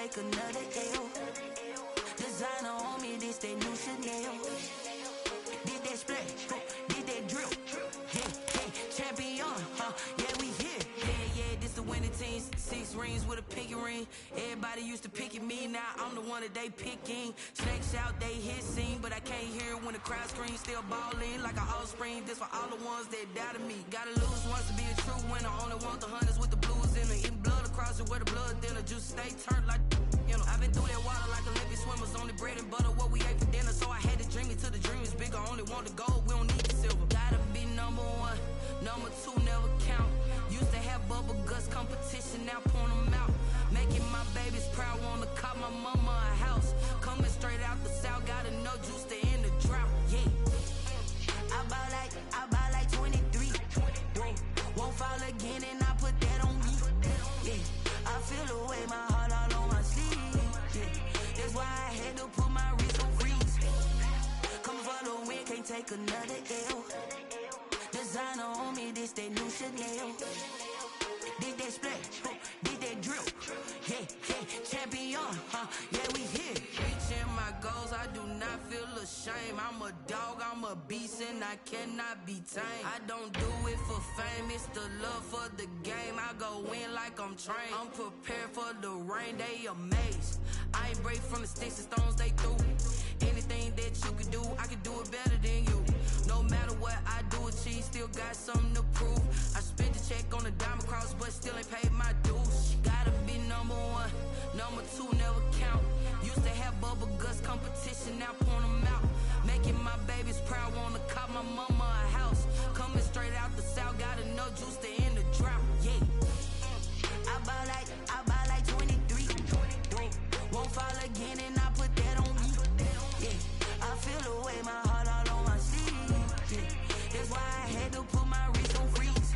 take another L. Designer on me, this that new Chanel. Did that splash, did that drill. Yeah, champion, yeah, we here. Yeah, this the winning team. 6 rings with a pinky ring. Everybody used to pick at me, now I'm the one that they picking. Snakes out, they hit scene, but I can't hear when the crowd screams. Still ballin' like an offspring. This for all the ones that doubted me. Gotta lose once to be a true winner. Only want the hunters with the blues in it. Eating blood across it where the blood thinner. Juice stay turned like, you know. I've been through that water like Olympic swimmers. Only bread and butter, what we ate for dinner. So I had to dream it till the dream is bigger. Only want the gold, we don't need the silver. Gotta be number 1, number 2 never count. Used to have bubble guts competition, now point them out. Making my babies proud, wanna cop my mama a house. Coming straight out the south, gotta know juice to end the drought. Yeah, I buy like 23. Won't fall again and I put that on me. Yeah, I feel the way, my heart all on my sleeve. Yeah, that's why I had to put my wrist on freeze. Come for the win, can't take another L. Designer on me, this that new Chanel. Did that splash, did that drill. Yeah, champion, yeah, we here. Reaching my goals, I do not feel ashamed. I'm a dog, I'm a beast, and I cannot be tamed. I don't do it for fame, it's the love for the game. I go in like I'm trained. I'm prepared for the rain, they amazed. I ain't break from the sticks and stones they threw. Anything that you can do, I can do it better than you. No matter what I do, achieve, still got something to prove. I spent the check on the diamond cross, but still ain't paid my dues. Gotta be number 1, number 2 never count. Used to have bubble guts competition, now point them out. Making my babies proud, wanna cop my mama a house. Coming straight out the south, gotta know juice to end the drought. Yeah, I buy like 23. Won't fall again and I put that on me. Yeah, I feel the way, my heart all on my sleeve. Yeah, that's why I had to put my wrist on freeze.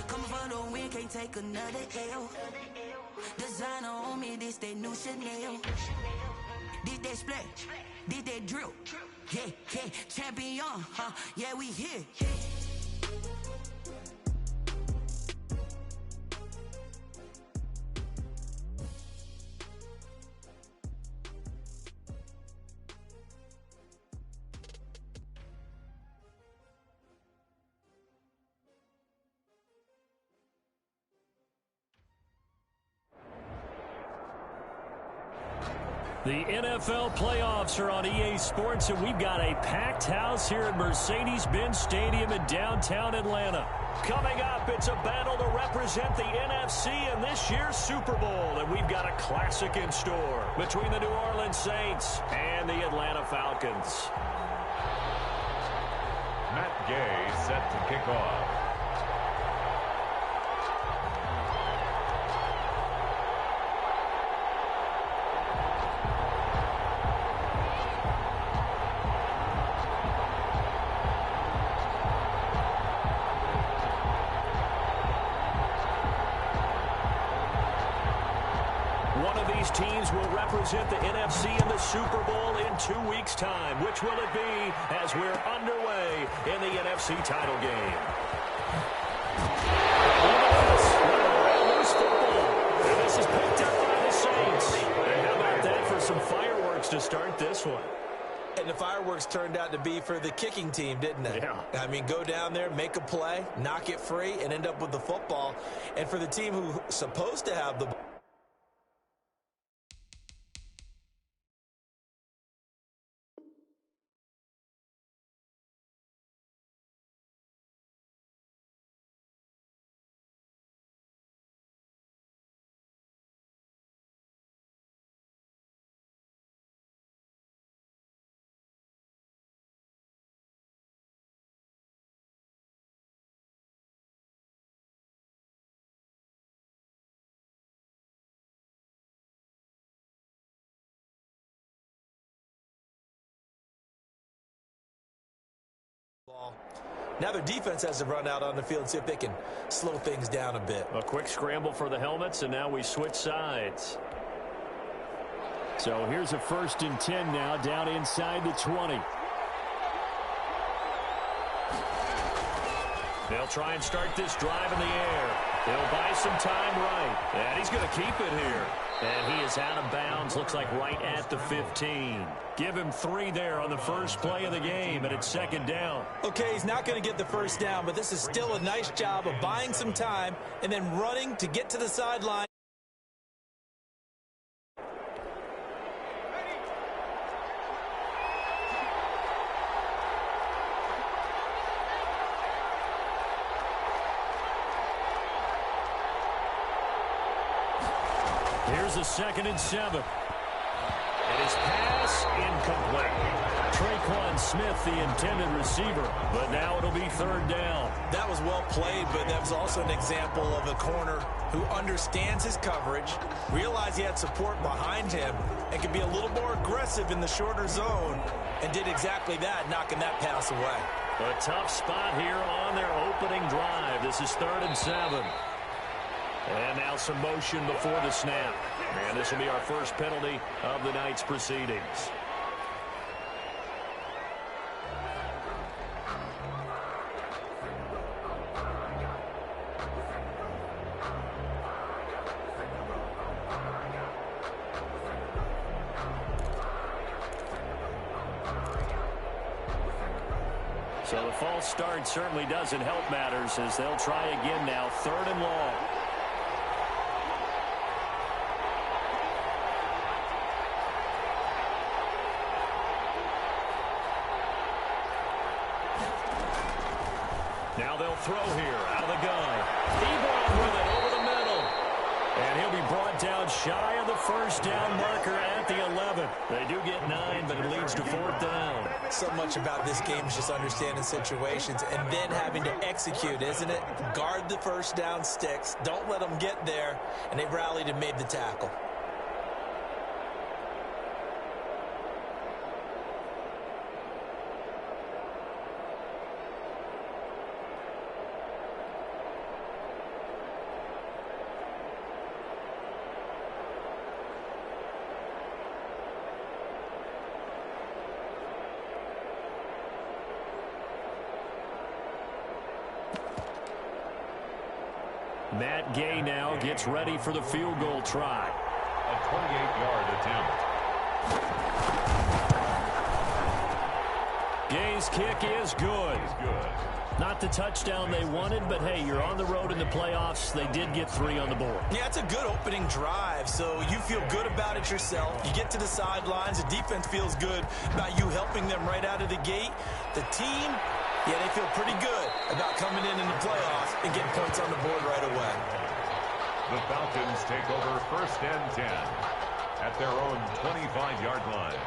Coming for the win, can't take another L. Designer on me, this that new Chanel. Did that splash, did that drill. Yeah, champion, yeah, we here. The NFL playoffs are on EA Sports, and we've got a packed house here at Mercedes-Benz Stadium in downtown Atlanta. Coming up, it's a battle to represent the NFC in this year's Super Bowl, and we've got a classic in store between the New Orleans Saints and the Atlanta Falcons. Matt Gay set to kick off. Teams will represent the NFC in the Super Bowl in 2 weeks' time. Which will it be as we're underway in the NFC title game? Loose football. And this is picked up by the Saints. And how about that for some fireworks to start this one? And the fireworks turned out to be for the kicking team, didn't they? Yeah. I mean, go down there, make a play, knock it free, and end up with the football. And for the team who's supposed to have the ball, now their defense has to run out on the field and see if they can slow things down a bit. A quick scramble for the helmets, and now we switch sides. So here's a 1st and 10 now, down inside the 20. They'll try and start this drive in the air. He'll buy some time right. And he's going to keep it here. And he is out of bounds, looks like right at the 15. Give him 3 there on the first play of the game, and it's second down. Okay, he's not going to get the first down, but this is still a nice job of buying some time and then running to get to the sideline. Here's a 2nd and 7. And his pass incomplete. Traquan Smith, the intended receiver, but now it'll be 3rd down. That was well played, but that was also an example of a corner who understands his coverage, realized he had support behind him, and could be a little more aggressive in the shorter zone, and did exactly that, knocking that pass away. A tough spot here on their opening drive. This is 3rd and 7. And now some motion before the snap. And this will be our first penalty of the night's proceedings. So the false start certainly doesn't help matters as they'll try again now. 3rd and long. Now they'll throw here out of the gun. Ebron with it over the middle. And he'll be brought down shy of the first down marker at the 11. They do get 9, but it leads to 4th down. So much about this game is just understanding situations and then having to execute, isn't it? Guard the first down sticks. Don't let them get there. And they rallied and made the tackle. Matt Gay now gets ready for the field goal try. A 28-yard attempt. Gay's kick is good. Not the touchdown they wanted, but hey, you're on the road in the playoffs. They did get 3 on the board. Yeah, it's a good opening drive, so you feel good about it yourself. You get to the sidelines. The defense feels good about you helping them right out of the gate. The team, yeah, they feel pretty good about coming in the playoffs and getting points on the board right away. The Falcons take over 1st and 10 at their own 25-yard line.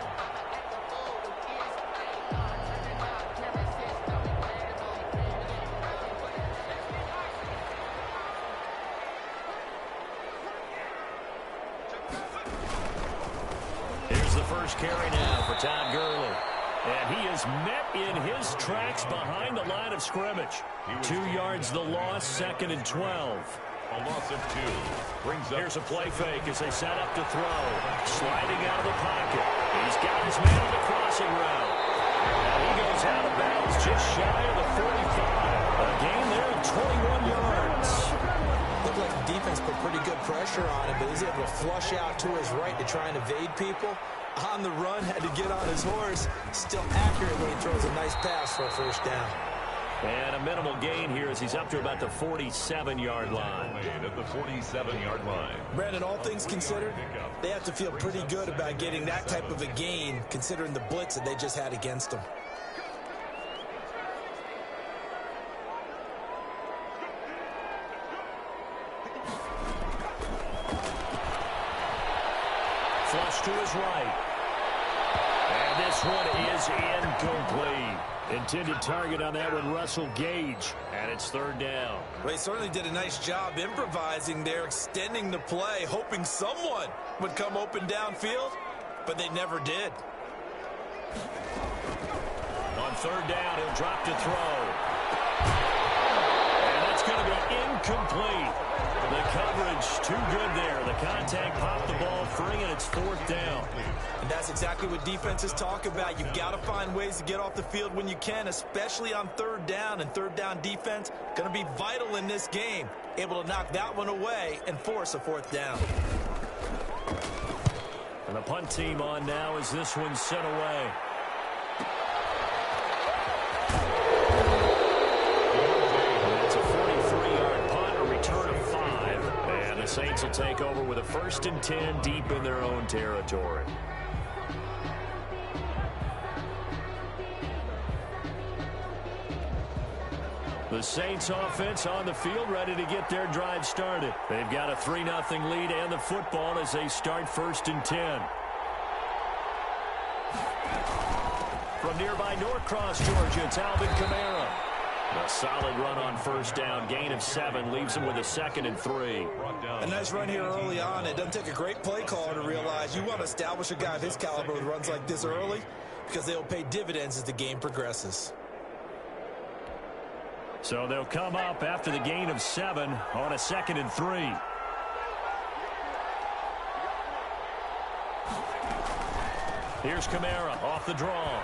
Here's the first carry now for Todd Gurley. And he is met in his tracks behind the line of scrimmage. 2 yards the loss, 2nd and 12. A loss of 2. Brings up. Here's a play fake as they set up to throw. Sliding out of the pocket. He's got his man on the crossing route. And he goes out of bounds just shy of the 45. A gain there of 21 yards. Looked like the defense put pretty good pressure on him, but he's able to flush out to his right to try and evade people. On the run, had to get on his horse. Still accurate when he throws a nice pass for a first down. And a minimal gain here as he's up to about the 47-yard line. At the 47-yard line. Brandon, all things considered, they have to feel pretty good about getting that type of a gain, considering the blitz that they just had against them. Flush to his right. And this one is incomplete. Intended target on that one, Russell Gage. And it's 3rd down. Well, he certainly did a nice job improvising there, extending the play, hoping someone would come open downfield, but they never did. On 3rd down, he'll drop to throw. And that's going to be incomplete. The coverage too good there. The contact popped the ball free, and it's 4th down. And that's exactly what defenses talk about. You've got to find ways to get off the field when you can, especially on 3rd down. And 3rd down defense going to be vital in this game. Able to knock that one away and force a 4th down. And the punt team on now as this one's sent away. It's a 43-yard punt, a return of 5. And the Saints will take over with a 1st and 10 deep in their own territory. The Saints offense on the field, ready to get their drive started. They've got a 3-0 lead and the football as they start 1st and 10. From nearby Norcross, Georgia, it's Alvin Kamara. A solid run on 1st down. Gain of 7 leaves him with a 2nd and 3. A nice run here early on. It doesn't take a great play caller to realize you want to establish a guy of his caliber with runs like this early because they'll pay dividends as the game progresses. So they'll come up after the gain of 7 on a 2nd and 3. Here's Kamara off the draw.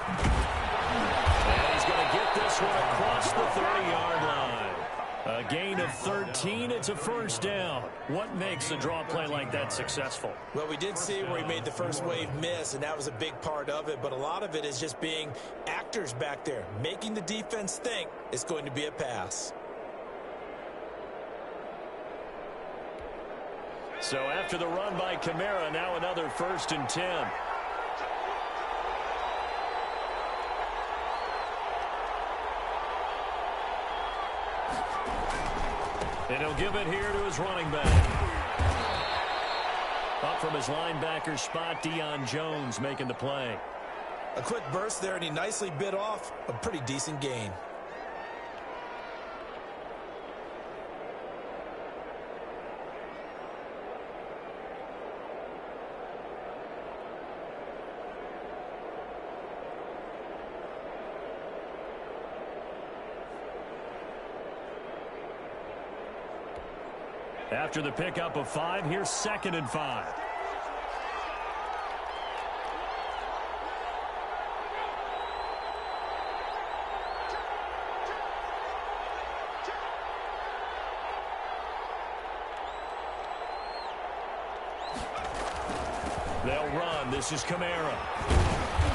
And he's going to get this one across the 30-yard line. A gain of 13. It's a 1st down. What makes a draw play like that successful? Well, we did see where he made the first wave miss, and that was a big part of it. But a lot of it is just being actors back there, making the defense think it's going to be a pass. So after the run by Kamara, now another 1st and 10. And he'll give it here to his running back. Up from his linebacker spot, Deion Jones making the play. A quick burst there, and he nicely bit off a pretty decent gain. After the pickup of 5, here's 2nd and 5. They'll run. This is Kamara.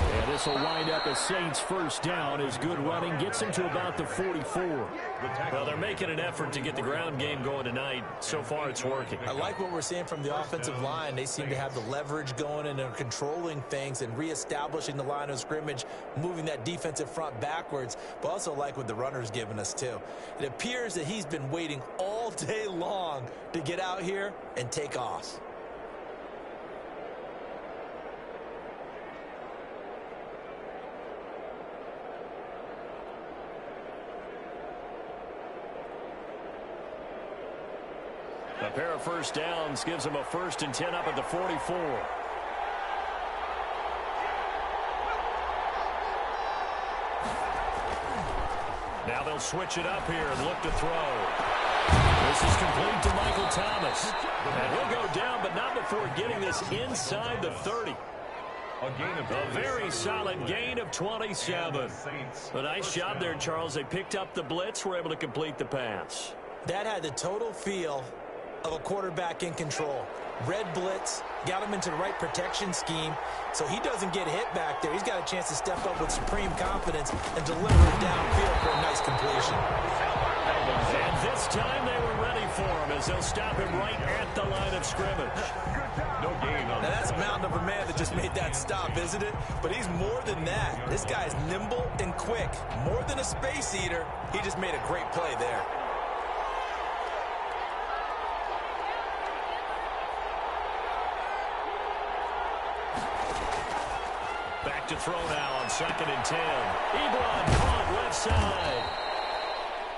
And this will wind up a Saints 1st down as good running gets them to about the 44. Well, they're making an effort to get the ground game going tonight. So far, it's working. I like what we're seeing from the offensive line. They seem to have the leverage going, and they're controlling things and reestablishing the line of scrimmage, moving that defensive front backwards, but also like what the runner's giving us, too. It appears that he's been waiting all day long to get out here and take off. A pair of 1st downs gives them a 1st and 10 up at the 44. Now they'll switch it up here and look to throw. This is complete to Michael Thomas. And he'll go down, but not before getting this inside the 30. A very solid gain of 27. A nice job there, Charles. They picked up the blitz, were able to complete the pass. That had the total feel of a quarterback in control. Red blitz, got him into the right protection scheme, so he doesn't get hit back there. He's got a chance to step up with supreme confidence and deliver it downfield for a nice completion. And this time they were ready for him as they'll stop him right at the line of scrimmage. No gain on Now that's a mountain of a man that just made that stop, isn't it? But he's more than that. This guy's nimble and quick. More than a space eater, he just made a great play there. Back to throw now on 2nd and 10. Ebron caught left side.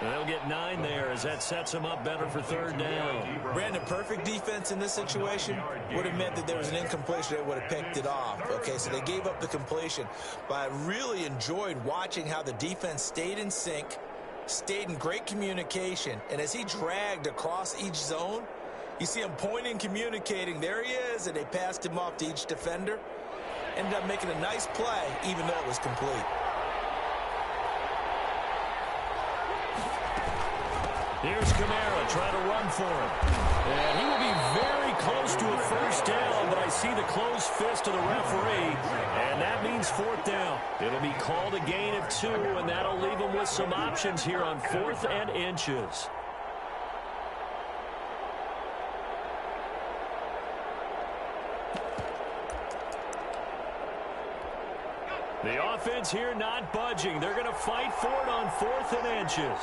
And they'll get 9 there as that sets them up better for 3rd down. Brandon, perfect defense in this situation would have meant that there was an incompletion. They would have picked it off. Okay, so they gave up the completion. But I really enjoyed watching how the defense stayed in sync, stayed in great communication. And as he dragged across each zone, you see him pointing, communicating. There he is, and they passed him off to each defender. Ended up making a nice play, even though it was complete. Here's Kamara trying to run for him. And he will be very close to a first down, but I see the closed fist of the referee, and that means fourth down. It'll be called a gain of 2, and that'll leave them with some options here on 4th and inches. The offense here not budging. They're going to fight for it on 4th and inches.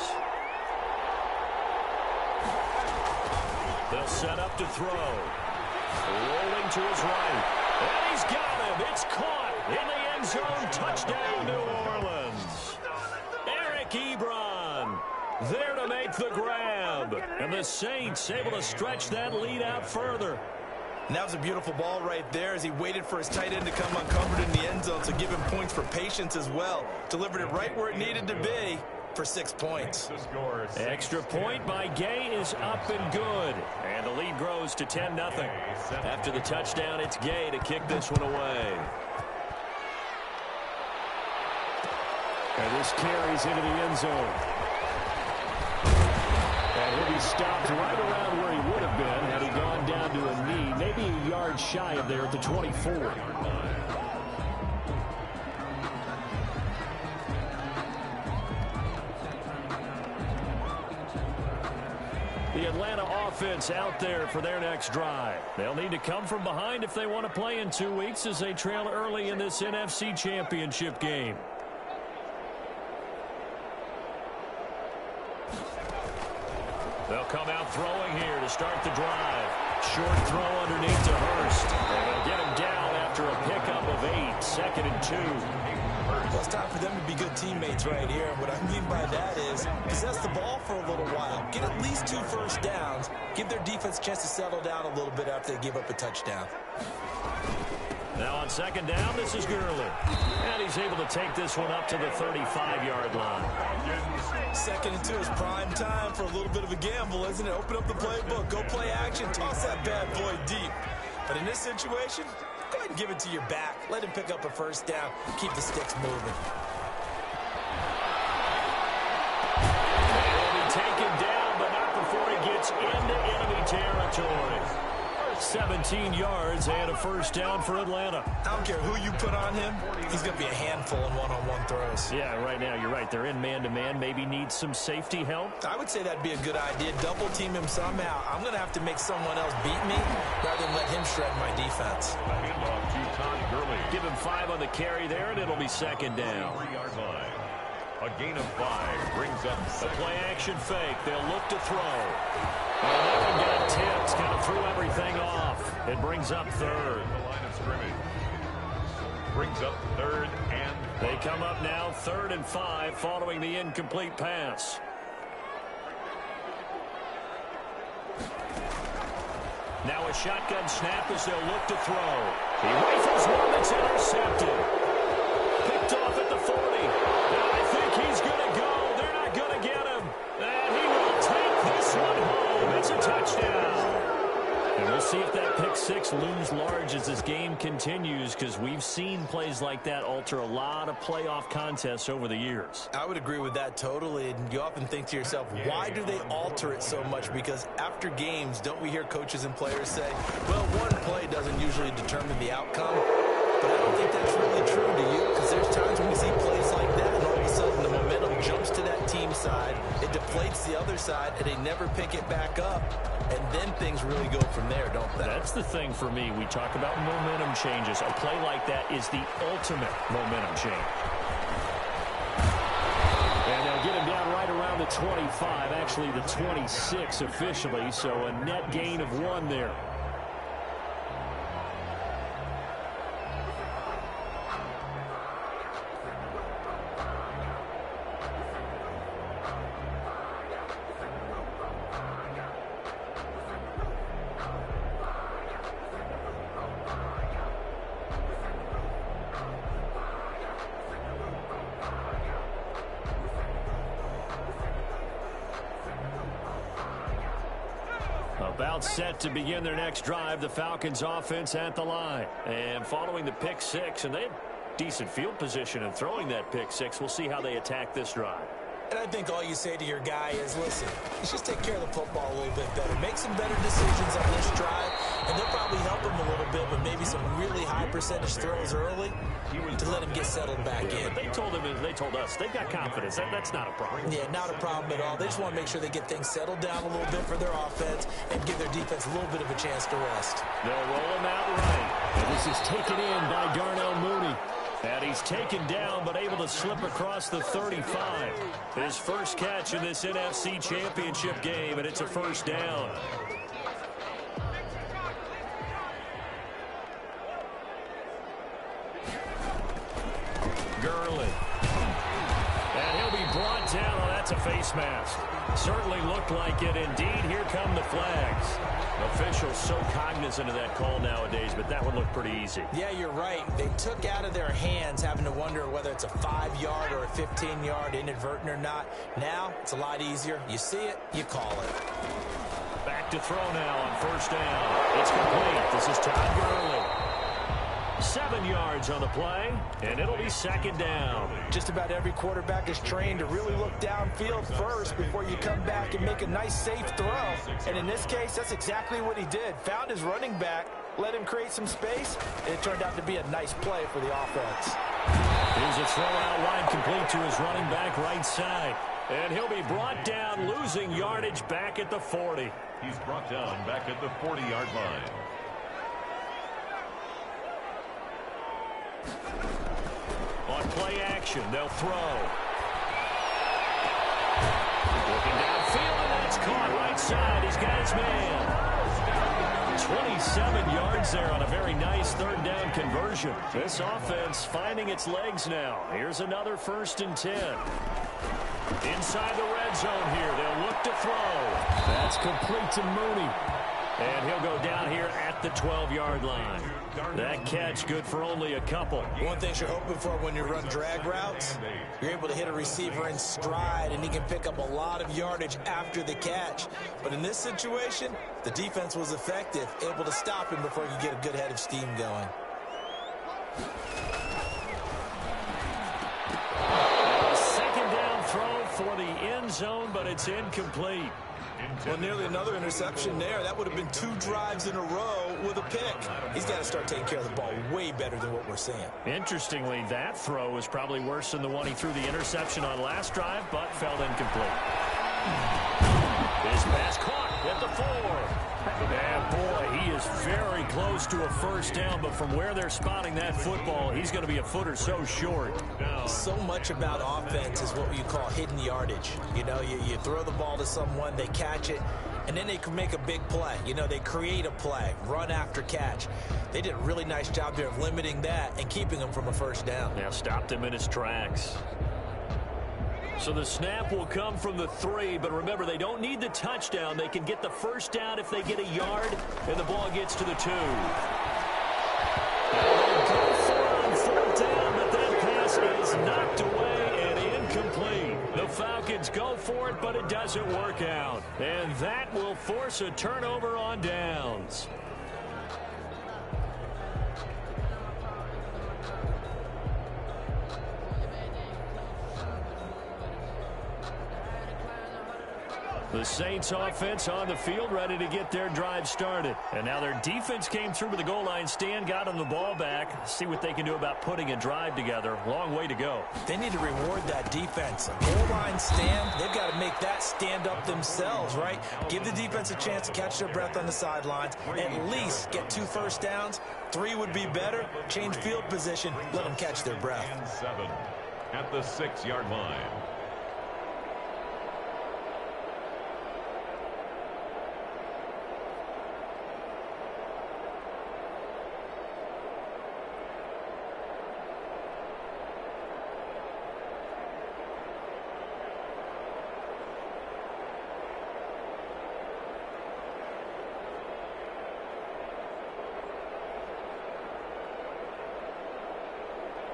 They'll set up to throw. Rolling to his right. And he's got him. It's caught in the end zone. Touchdown, New Orleans. Eric Ebron there to make the grab. And the Saints able to stretch that lead out further. And that was a beautiful ball right there as he waited for his tight end to come uncovered in the end zone, so give him points for patience as well. Delivered it right where it needed to be for 6 points. Extra point by Gay is up and good. And the lead grows to 10-0. After the touchdown, it's Gay to kick this one away. And this carries into the end zone. And he'll be stopped right around where he would have been had he gone down to a knee, maybe a yard shy of there at the 24. The Atlanta offense out there for their next drive. They'll need to come from behind if they want to play in 2 weeks as they trail early in this NFC Championship game. They'll come out throwing here to start the drive. Short throw underneath to Hurst. And they'll get him down after a pickup of 8. 2nd and 2. Well, it's time for them to be good teammates right here. And what I mean by that is possess the ball for a little while. Get at least 2 first downs. Give their defense a chance to settle down a little bit after they give up a touchdown. Now on 2nd down, this is Gurley. And he's able to take this one up to the 35-yard line. 2nd and 2 is prime time for a little bit of a gamble, isn't it? Open up the playbook, go play action, toss that bad boy deep. But in this situation, go ahead and give it to your back. Let him pick up a first down. Keep the sticks moving. He'll be taken down, but not before he gets into enemy territory. 17 yards and a first down for Atlanta. I don't care who you put on him. He's going to be a handful in one-on-one throws. Yeah, right now you're right. They're in man-to-man. Maybe need some safety help. I would say that'd be a good idea. Double team him somehow. I'm going to have to make someone else beat me rather than let him shred my defense. Give him 5 on the carry there, and it'll be 2nd down. 3-yard line. A gain of 5 brings up the play action fake. They'll look to throw. And that one got tipped, kind of threw everything off. It brings up 3rd. The line of scrimmage. Brings up 3rd and 5. They come up now 3rd and 5 following the incomplete pass. Now a shotgun snap as they'll look to throw. He rifles one that's intercepted. Picked off at the 40. And I think he's going to go. They're not going to get him. And he will take this one home. It's a touchdown. And we'll see if that pick 6 looms large as this game continues, because we've seen plays like that alter a lot of playoff contests over the years. I would agree with that totally. And you often think to yourself, why do they alter it so much? Because after games, don't we hear coaches and players say, well, one play doesn't usually determine the outcome? But I don't think that's really true, do you? Because there's times when we see plays like that, and all of a sudden the momentum jumps to that team side, it deflates the other side, and they never pick it back up. And then things really go from there, don't they? That's the thing for me. We talk about momentum changes. A play like that is the ultimate momentum change. And they'll get him down right around the 25, actually the 26 officially, so a net gain of 1 there. About set to begin their next drive, the Falcons offense at the line. And following the pick 6, and they have decent field position in throwing that pick 6. We'll see how they attack this drive. And I think all you say to your guy is, listen, let's just take care of the football a little bit better. Make some better decisions on this drive, and they'll probably help him a little bit, but maybe some really high percentage throws early to let him get settled back in. But they told us they've got confidence. That's not a problem. Yeah, not a problem at all. They just want to make sure they get things settled down a little bit for their offense and give their defense a little bit of a chance to rest. They'll roll him out right. And this is taken in by Darnell Mooney. And he's taken down, but able to slip across the 35. His first catch in this NFC Championship game, and it's a first down. Gurley. And he'll be brought down. Oh, that's a face mask. Certainly looked like it. Indeed, here come the flags. Officials so cognizant of that call nowadays, but that one looked pretty easy. Yeah, you're right. They took out of their hands having to wonder whether it's a 5-yard or a 15-yard inadvertent or not. Now, it's a lot easier. You see it, you call it. Back to throw now on first down. It's complete. This is Todd Gurley. 7 yards on the play, and it'll be second down. Just about every quarterback is trained to really look downfield first before you come back and make a nice, safe throw. And in this case, that's exactly what he did. Found his running back, let him create some space, and it turned out to be a nice play for the offense. Here's a throw out wide, complete to his running back right side. And he'll be brought down, losing yardage back at the 40. He's brought down back at the 40-yard line. On play action, they'll throw. Looking downfield, and that's caught right side. He's got his man. 27 yards there on a very nice third down conversion. This offense finding its legs now. Here's another 1st and 10. Inside the red zone here. They'll look to throw. That's complete to Mooney. And he'll go down here at the 12-yard line. That catch good for only a couple. One thing you're hoping for when you run drag routes, you're able to hit a receiver in stride, and he can pick up a lot of yardage after the catch. But in this situation, the defense was effective, able to stop him before he could get a good head of steam going. Second down throw for the end zone, but it's incomplete. Well, nearly another interception there. That would have been 2 drives in a row with a pick. He's got to start taking care of the ball way better than what we're seeing. Interestingly, that throw was probably worse than the one he threw the interception on last drive, but fell incomplete. His pass caught at the 4. And boy, he is very close to a first down, but from where they're spotting that football, he's going to be a foot or so short. So much about offense is what you call hidden yardage. You know, you throw the ball to someone, they catch it, and then they can make a big play. You know, they create a play, run after catch. They did a really nice job there of limiting that and keeping him from a first down. Now stopped him in his tracks. So the snap will come from the 3, but remember, they don't need the touchdown. They can get the first down if they get a yard, and the ball gets to the 2. They'll go for it on 4th down, but that pass is knocked away and incomplete. The Falcons go for it, but it doesn't work out. And that will force a turnover on downs. The Saints offense on the field, ready to get their drive started. And now their defense came through with the goal line stand, got them the ball back. See what they can do about putting a drive together. Long way to go. They need to reward that defense. A goal line stand, they've got to make that stand up themselves, right? Give the defense a chance to catch their breath on the sidelines. At least get 2 first downs. 3 would be better. Change field position. Let them catch their breath. And 7 at the 6-yard line.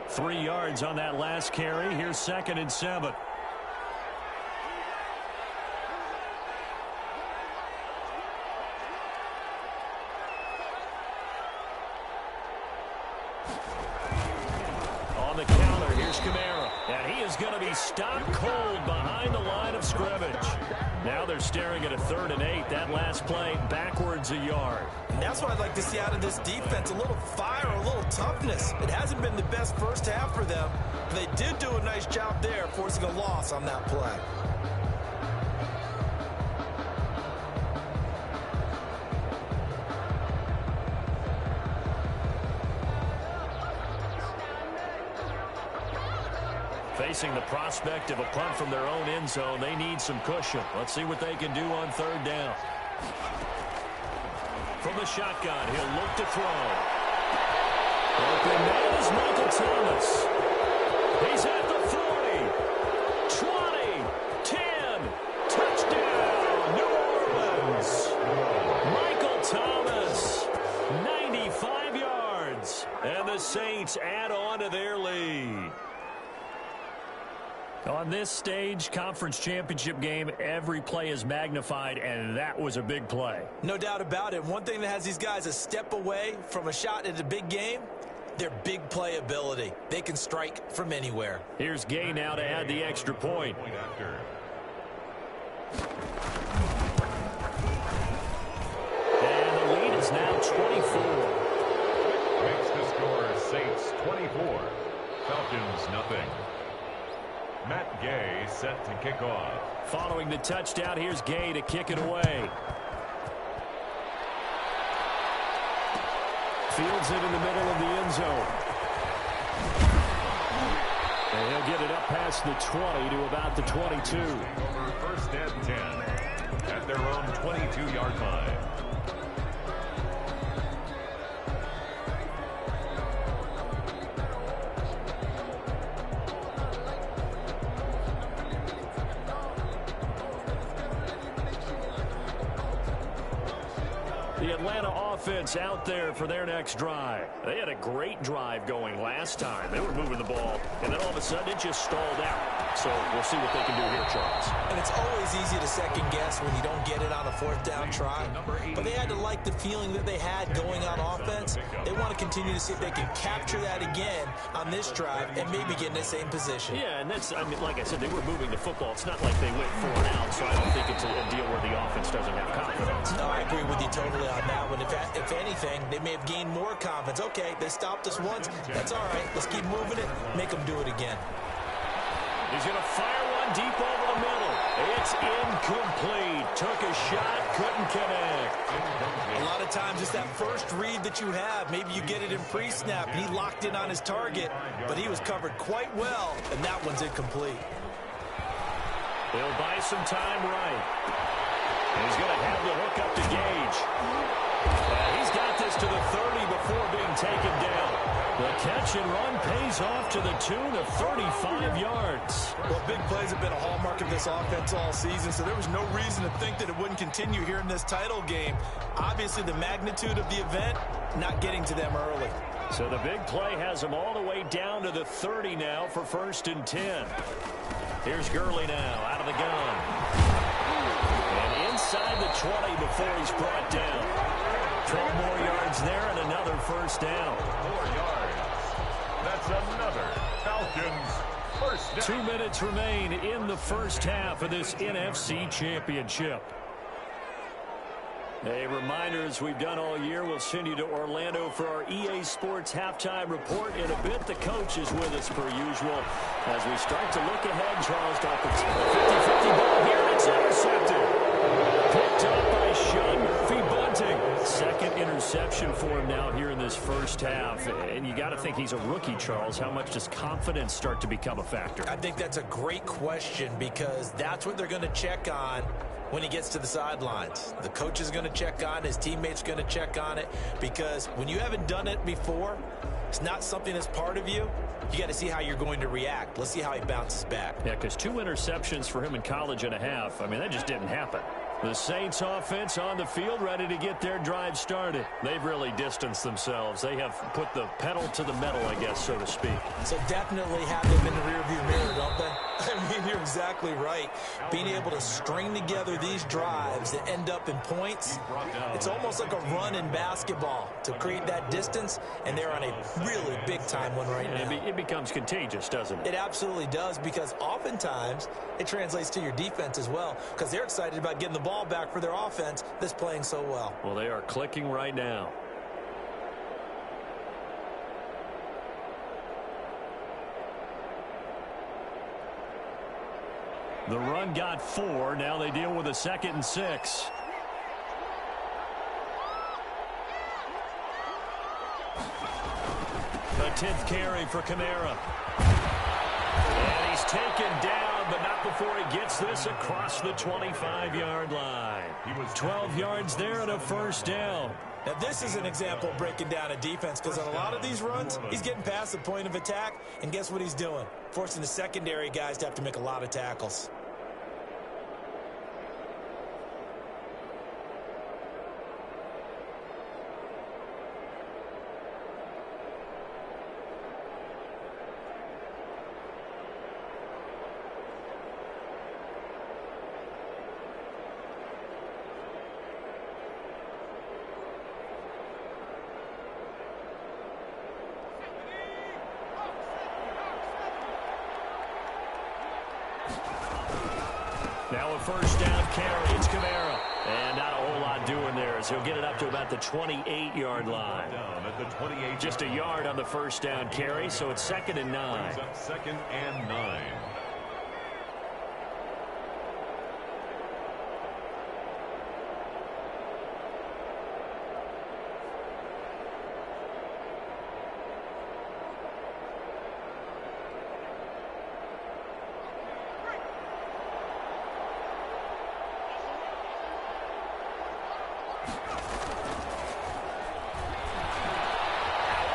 Three yards on that last carry. Here's 2nd and 7. On the counter, here's Kamara. And he is going to be stopped cold behind the line of scrimmage. Now they're staring at a 3rd and 8. That last play backwards a yard. And that's what I'd like to see out of this defense, a little fire, a little toughness. It hasn't been the best first half for them. But they did do a nice job there, forcing a loss on that play. Facing the prospect of a punt from their own end zone, they need some cushion. Let's see what they can do on 3rd down. From the shotgun, he'll look to throw. Open man is Michael Thomas. He's at the 40, 20, 10, touchdown, New Orleans. Michael Thomas, 95 yards, and the Saints add on to their lead. On this stage, conference championship game, every play is magnified, and that was a big play. No doubt about it. One thing that has these guys a step away from a shot at a big game, their big play ability. They can strike from anywhere. Here's Gay now to add the extra point. And the lead is now 24. Makes the score Saints 24, Falcons nothing. Matt Gay set to kick off. Following the touchdown, here's Gay to kick it away. Fields it in the middle of the end zone. And he'll get it up past the 20 to about the 22. Over 1st and 10 at their own 22-yard line. The Atlanta offense out there for their next drive. They had a great drive going last time. They were moving the ball, and then all of a sudden it just stalled out. So we'll see what they can do here, Charles. And it's always easy to second guess when you don't get it on a 4th down try. But they had to like the feeling that they had going on offense. They want to continue to see if they can capture that again on this drive and maybe get in the same position. Yeah, and that's, I mean, like I said, they were moving the football. It's not like they went 4 and out, so I don't think it's a deal where the offense doesn't have confidence. No, I agree with you totally on that one. If anything, they may have gained more confidence. Okay, they stopped us once. That's all right. Let's keep moving it. Make them do it again. He's going to fire one deep over the middle. It's incomplete. Took a shot, couldn't connect. A lot of times it's that first read that you have. Maybe you get it in pre-snap, and he locked in on his target, but he was covered quite well, and that one's incomplete. He'll buy some time right. And he's going to have the hook up to Gage. He's got this to the 30 before being taken down. The catch and run pays off to the tune of 35 yards. Well, big plays have been a hallmark of this offense all season, so there was no reason to think that it wouldn't continue here in this title game. Obviously, the magnitude of the event not getting to them early. So the big play has them all the way down to the 30 now for 1st and 10. Here's Gurley now out of the gun. And inside the 20 before he's brought down. 12 more yards there and another 1st down. 4 yards. That's another Falcons 1st down. 2 minutes remain in the first half of this NFC Championship. A reminder, as we've done all year, we'll send you to Orlando for our EA Sports halftime report. In a bit, the coach is with us per usual. As we start to look ahead, Charles got the 50-50 ball here. It's intercepted. Picked up by Sean Murphy-Bunting. Second interception for him now here in this first half. And you got to think he's a rookie, Charles. How much does confidence start to become a factor? I think that's a great question because that's what they're going to check on when he gets to the sidelines. The coach is going to check on it. His teammates going to check on it because when you haven't done it before, it's not something that's part of you. You got to see how you're going to react. Let's see how he bounces back. Yeah, because 2 interceptions for him in college and a half. I mean, that just didn't happen. The Saints offense on the field ready to get their drive started. They've really distanced themselves. They have put the pedal to the metal, I guess, so to speak. So definitely have them in the rearview mirror, don't they? I mean, you're exactly right. Being able to string together these drives that end up in points, it's almost like a run in basketball to create that distance, and they're on a really big-time one right now. It becomes contagious, doesn't it? It absolutely does, because oftentimes it translates to your defense as well, because they're excited about getting the ball back for their offense that's playing so well. Well, they are clicking right now. The run got 4. Now they deal with a 2nd and 6. The 10th carry for Kamara. And he's taken down, but not before he gets this across the 25-yard line. 12 yards there and a first down. Now, this is an example of breaking down a defense, because on a lot of these runs, he's getting past the point of attack, and guess what he's doing? Forcing the secondary guys to have to make a lot of tackles. Now a first down carry. It's Kamara. And not a whole lot doing there as he'll get it up to about the 28-yard line. Just a yard on the first down carry, so it's 2nd and 9. 2nd and 9.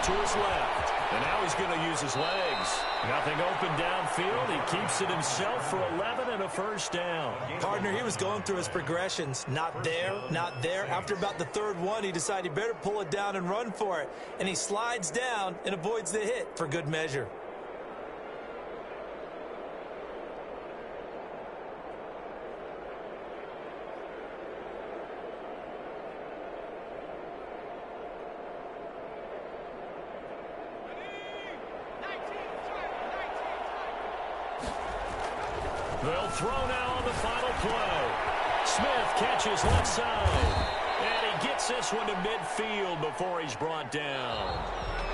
To his left. And now he's going to use his legs. Nothing open downfield. He keeps it himself for 11 and a first down. Partner, he was going through his progressions. Not there, not there. After about the 3rd one, he decided he better pull it down and run for it. And he slides down and avoids the hit for good measure. They'll throw now on the final play. Smith catches left side. And he gets this one to midfield before he's brought down.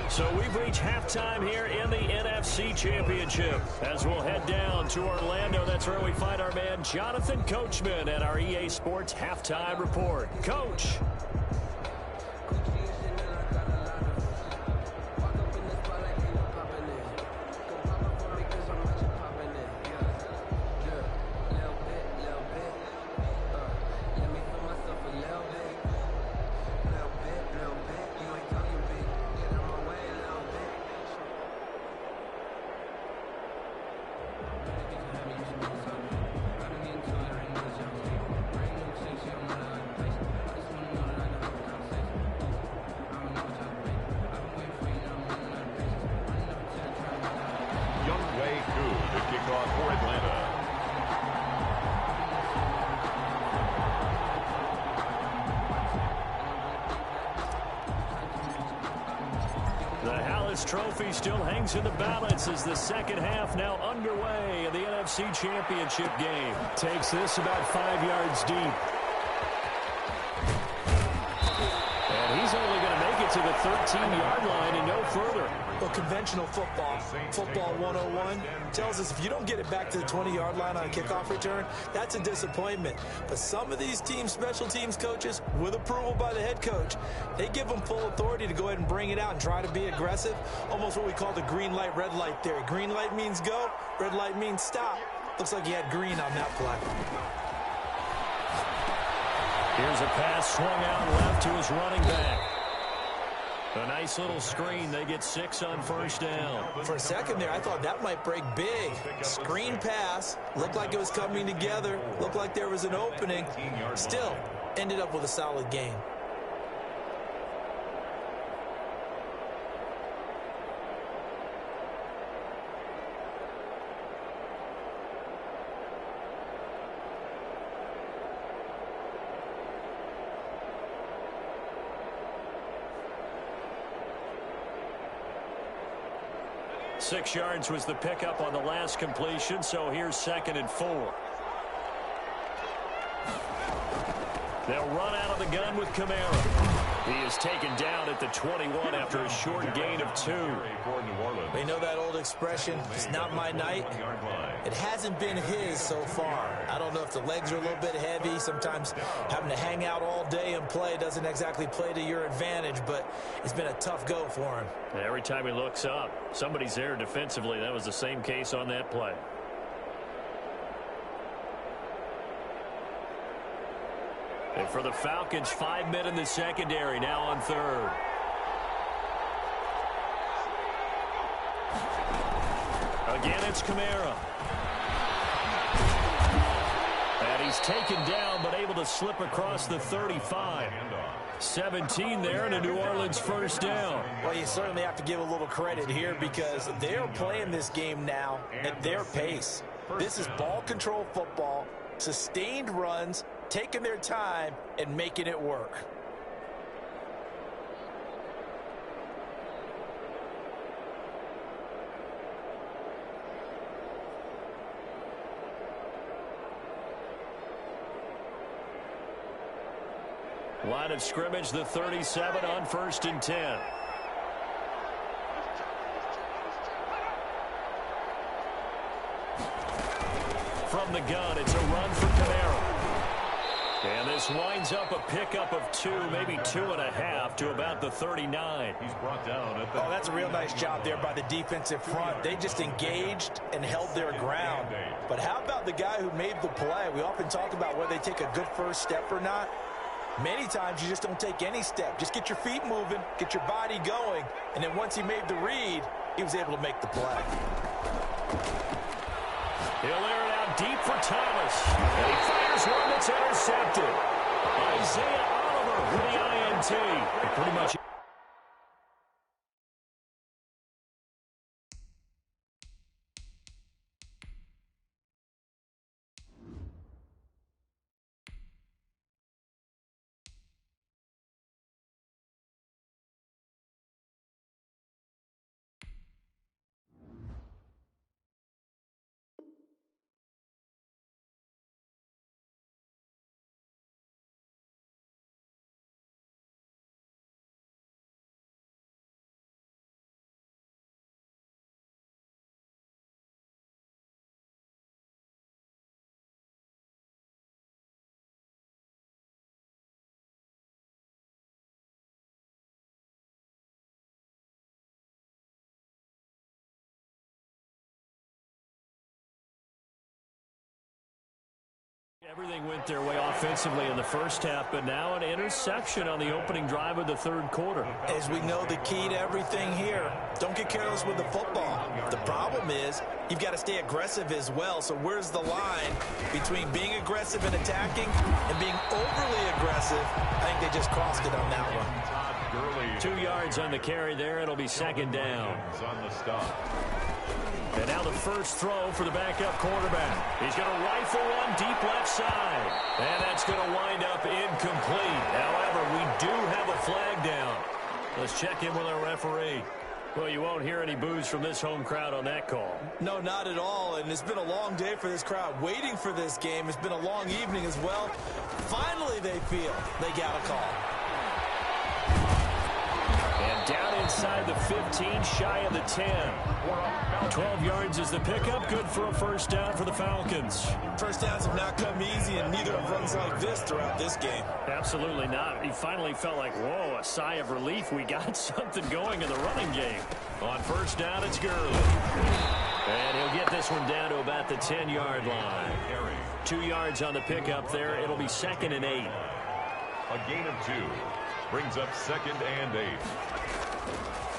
So we've reached halftime here in the NFC Championship. As we'll head down to Orlando, that's where we find our man Jonathan Coachman at our EA Sports Halftime Report. Coach. Trophy still hangs in the balance as the second half now underway in the NFC Championship game. Takes this about 5 yards deep. And he's only going to make it to the 13-yard line and no further. Well, conventional football 101, tells us if you don't get it back to the 20-yard line on a kickoff return, that's a disappointment. But some of these special teams coaches, with approval by the head coach, they give them full authority to go ahead and bring it out and try to be aggressive, almost what we call the green light, red light theory. Green light means go, red light means stop. Looks like he had green on that play. Here's a pass swung out left to his running back. A nice little screen. They get 6 on first down. For a second there, I thought that might break big. Screen pass. Looked like it was coming together. Looked like there was an opening. Still, ended up with a solid gain. 6 yards was the pickup on the last completion, so here's 2nd and 4. They'll run out of the gun with Kamara. He is taken down at the 21 after a short gain of 2. They know that old expression, it's not my night. It hasn't been his so far. I don't know if the legs are a little bit heavy. Sometimes having to hang out all day and play doesn't exactly play to your advantage, but it's been a tough go for him. Every time he looks up, somebody's there defensively. That was the same case on that play. And for the Falcons, 5 men in the secondary, now on 3rd. Again, it's Kamara. And he's taken down, but able to slip across the 35. 17 there, and a New Orleans first down. Well, you certainly have to give a little credit here because they're playing this game now at their pace. This is ball control football, sustained runs, taking their time and making it work. Line of scrimmage, the 37 on 1st and 10. From the gun, it's a run for Kamara. And this winds up a pickup of 2, maybe 2.5 to about the 39. He's brought down at the... Oh, that's a real nice job there by the defensive front. They just engaged and held their ground. But how about the guy who made the play? We often talk about whether they take a good first step or not. Many times you just don't take any step. Just get your feet moving, get your body going, and then once he made the read, he was able to make the play. He'll air it out deep for Thomas. And he fires one that's intercepted. Isaiah Oliver with the INT. Pretty much. Everything went their way offensively in the first half, but now an interception on the opening drive of the 3rd quarter. As we know, the key to everything here, don't get careless with the football. The problem is you've got to stay aggressive as well. So where's the line between being aggressive and attacking and being overly aggressive? I think they just crossed it on that one. 2 yards on the carry there. It'll be 2nd down. On the stop. And now the first throw for the backup quarterback. He's going to rifle one deep left side. And that's going to wind up incomplete. However, we do have a flag down. Let's check in with our referee. Well, you won't hear any boos from this home crowd on that call. No, not at all. And it's been a long day for this crowd waiting for this game. It's been a long evening as well. Finally, they feel they got a call. And down inside the 15, shy of the 10. 12 yards is the pickup. Good for a first down for the Falcons. First downs have not come easy, and neither have runs like this throughout this game. Absolutely not. He finally felt like, whoa, a sigh of relief. We got something going in the running game. On first down, it's Gurley. And he'll get this one down to about the 10-yard line. 2 yards on the pickup there. It'll be 2nd and 8. A gain of 2 brings up 2nd and 8.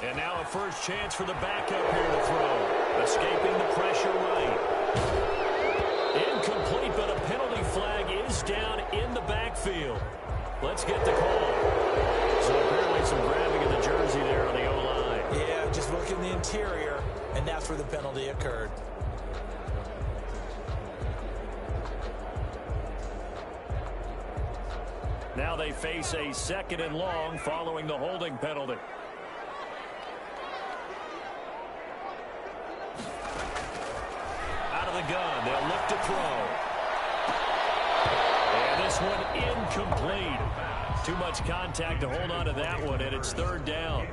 And now a first chance for the backup here to throw. Escaping the pressure right. Incomplete, but a penalty flag is down in the backfield. Let's get the call. So apparently some grabbing of the jersey there on the O-line. Yeah, just look in the interior, and that's where the penalty occurred. Now they face a 2nd and long following the holding penalty. the gun. They'll look to throw. And this one incomplete. Too much contact to hold on to that one, and it's third down.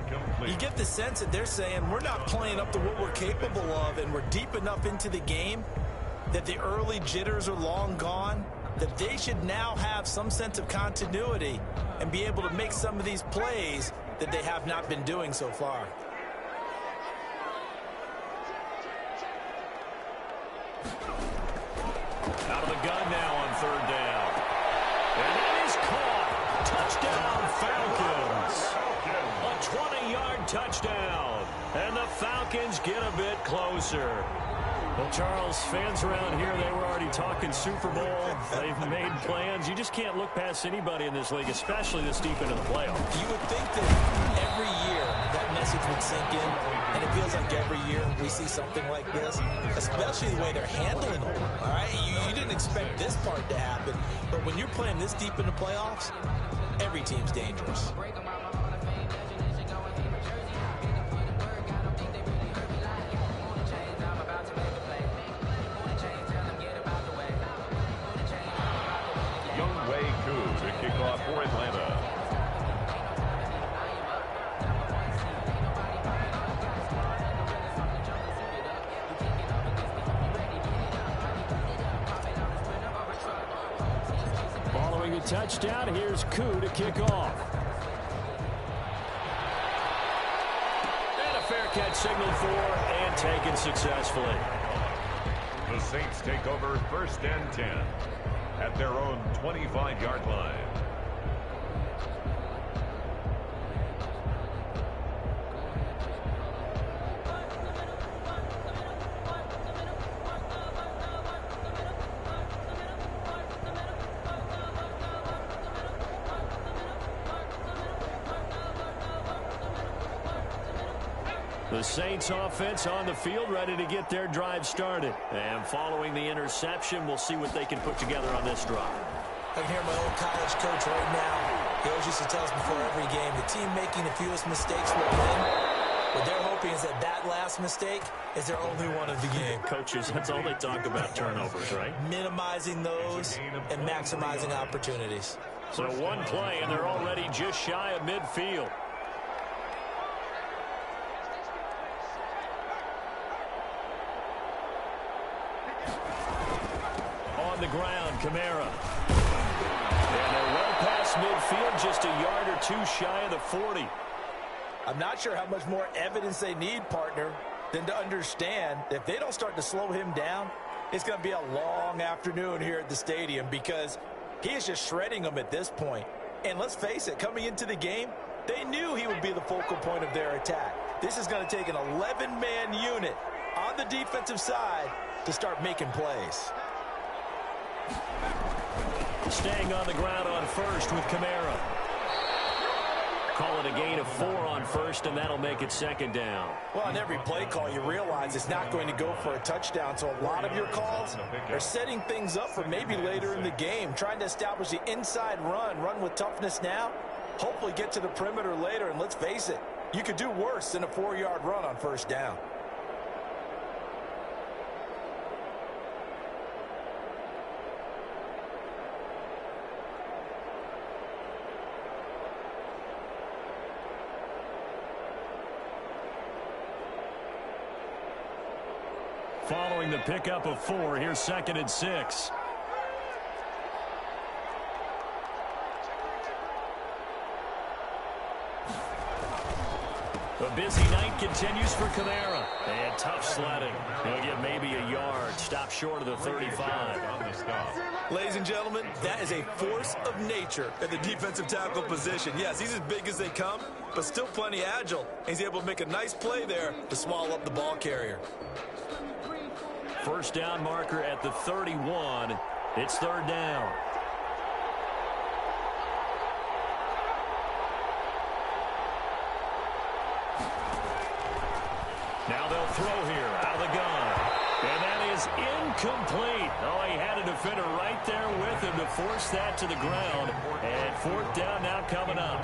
You get the sense that they're saying we're not playing up to what we're capable of, and we're deep enough into the game that the early jitters are long gone, that they should now have some sense of continuity and be able to make some of these plays that they have not been doing so far. Out of the gun now on third down. And that is caught. Touchdown, Falcons. A 20-yard touchdown. And the Falcons get a bit closer. Well, Charles, fans around here, they were already talking Super Bowl. They've made plans. You just can't look past anybody in this league, especially this deep into the playoffs. You would think that every year that message would sink in, and it feels like every year we see something like this, especially the way they're handling it. All right, you didn't expect this part to happen, but when you're playing this deep into playoffs, every team's dangerous. For Atlanta. Following the touchdown, here's Koo to kick off. And a fair catch signaled for and taken successfully. The Saints take over 1st and 10 at their own 25-yard line. The Saints offense on the field, ready to get their drive started. And following the interception, we'll see what they can put together on this drive. I can hear my old college coach right now. He always used to tell us before every game, the team making the fewest mistakes will win. What they're hoping is that last mistake is their only one of the game. Coaches, that's all they talk about, turnovers, right? Minimizing those and maximizing opportunities. So one play, and they're already just shy of midfield. The ground, Kamara. And they're well past midfield, just a yard or two shy of the 40. I'm not sure how much more evidence they need, partner, than to understand that if they don't start to slow him down, it's going to be a long afternoon here at the stadium because he is just shredding them at this point. And let's face it, coming into the game, they knew he would be the focal point of their attack. This is going to take an 11-man unit on the defensive side to start making plays. Staying on the ground on first with Kamara. Call it a gain of 4 on first, and that'll make it second down. Well, on every play call, you realize it's not going to go for a touchdown, so a lot of your calls are setting things up for maybe later in the game, trying to establish the inside run with toughness now, hopefully get to the perimeter later, and let's face it, you could do worse than a 4-yard run on first down. Following the pickup of 4, here's 2nd and 6. A busy night continues for Kamara. And tough sledding. He'll get maybe a yard. Stop short of the 35. Ladies and gentlemen, that is a force of nature at the defensive tackle position. Yes, he's as big as they come, but still plenty agile. He's able to make a nice play there to swallow up the ball carrier. First down marker at the 31. It's third down. Now they'll throw here out of the gun. And that is incomplete. Oh, he had a defender right there with him to force that to the ground. And fourth down now coming up.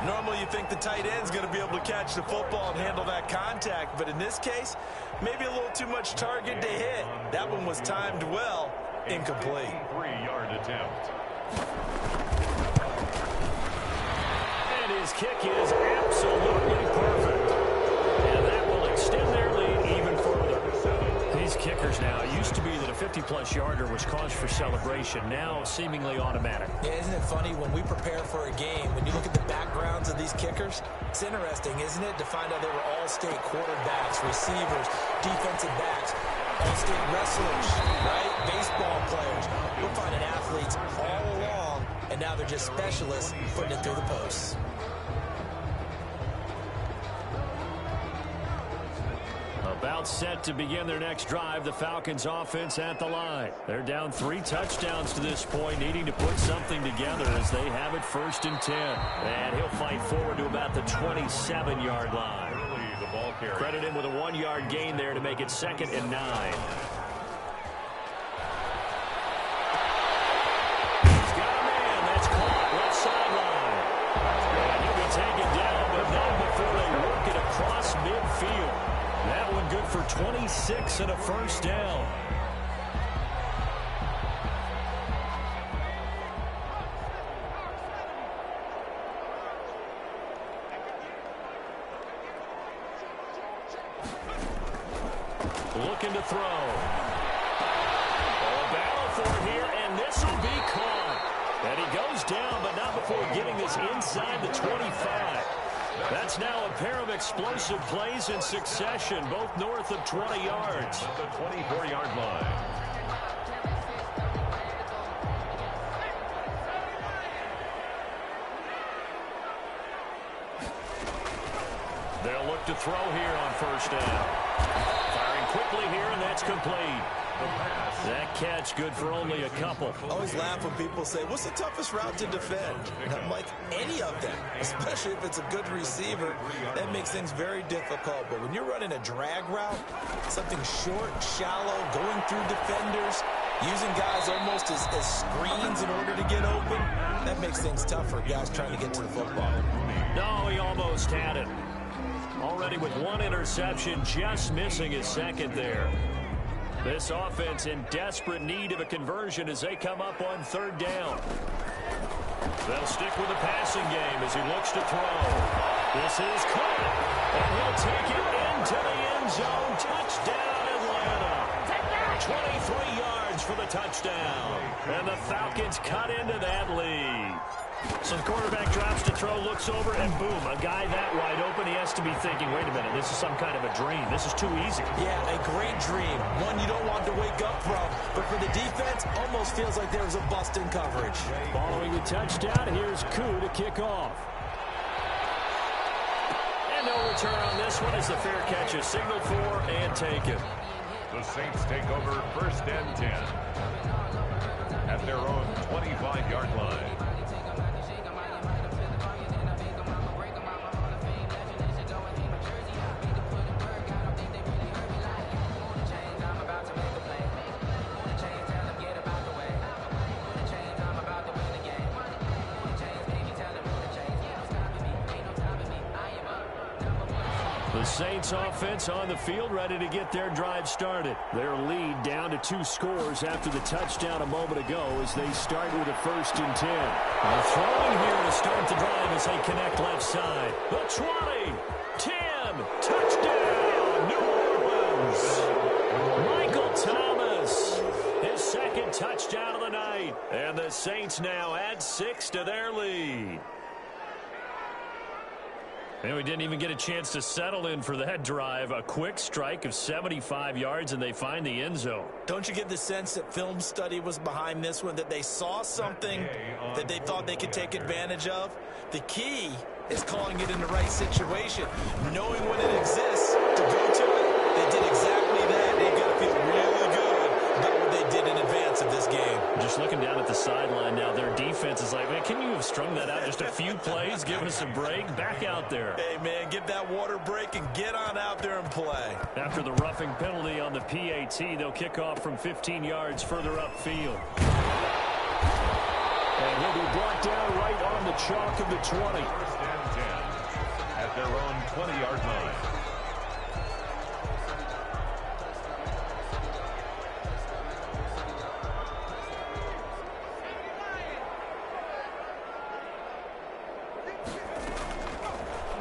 Normally you think the tight end's going to be able to catch the football and handle that contact, but in this case, maybe a little too much target to hit. That one was timed well, incomplete. 3-yard attempt. And his kick is absolutely perfect. And that will extend their lead even further. These kickers now, it used to be that a 50-plus yarder was cause for celebration, now seemingly automatic. Yeah, isn't it funny when we prepare for a game, when you look at the backgrounds of these kickers, it's interesting, isn't it, to find out they were all-state quarterbacks, receivers, defensive backs, all-state wrestlers, right? Baseball players. We're finding athletes all along, and now they're just specialists putting it through the posts. About set to begin their next drive, the Falcons offense at the line. They're down 3 touchdowns to this point, needing to put something together as they have it 1st and 10. And he'll fight forward to about the 27-yard line. The ball carrier. Credit him with a 1-yard gain there to make it 2nd and 9. He's got a man. That's caught. Left sideline. And he'll be taken down, but not before they work it across midfield. That one good for 26 and a 1st down. Looking to throw. A battle for it here, and this will be caught. And he goes down, but not before getting this inside the 25. That's now a pair of explosive plays in succession, both north of 20 yards. The 24-yard line. They'll look to throw here on 1st down. Firing quickly here, and that's complete. That catch good for only a couple. I always laugh when people say, what's the toughest route to defend? And I'm like, any of them, especially if it's a good receiver. That makes things very difficult. But when you're running a drag route, something short, shallow, going through defenders, using guys almost as screens in order to get open, that makes things tough for guys trying to get to the football. No, he almost had it. Already with 1 interception, just missing his 2nd there. This offense in desperate need of a conversion as they come up on 3rd down. They'll stick with the passing game as he looks to throw. This is caught, and he'll take it into the end zone. Touchdown, Atlanta. 23 yards for the touchdown. And the Falcons cut into that lead. So the quarterback drops to throw, looks over, and boom, a guy that wide open, he has to be thinking, wait a minute, this is some kind of a dream. This is too easy. Yeah, a great dream. One you don't want to wake up from. But for the defense, almost feels like there was a bust in coverage. Following the touchdown, here's Koo to kick off. And no return on this one as the fair catch is signaled for and taken. The Saints take over 1st and 10 at their own 25-yard line. The Saints offense on the field, ready to get their drive started. Their lead down to 2 scores after the touchdown a moment ago as they start with a 1st and 10. They're throwing here to start the drive as they connect left side. The 20, 10, touchdown, New Orleans. Michael Thomas, his 2nd touchdown of the night. And the Saints now add 6 to their lead. And we didn't even get a chance to settle in for that drive. A quick strike of 75 yards, and they find the end zone. Don't you get the sense that film study was behind this one, that they saw something that they thought they could take advantage of? The key is calling it in the right situation, knowing when it exists to go to it. They did exactly that. They've got to feel really good about what they did in advance of this game. Just looking down at the sideline now, their defense is like, man, can you have strung that out just a few plays, giving us a break? Back out there. Hey, man, get that water break and get on out there and play. After the roughing penalty on the PAT, they'll kick off from 15 yards further upfield. And he'll be brought down right on the chalk of the 20. their own 20-yard line.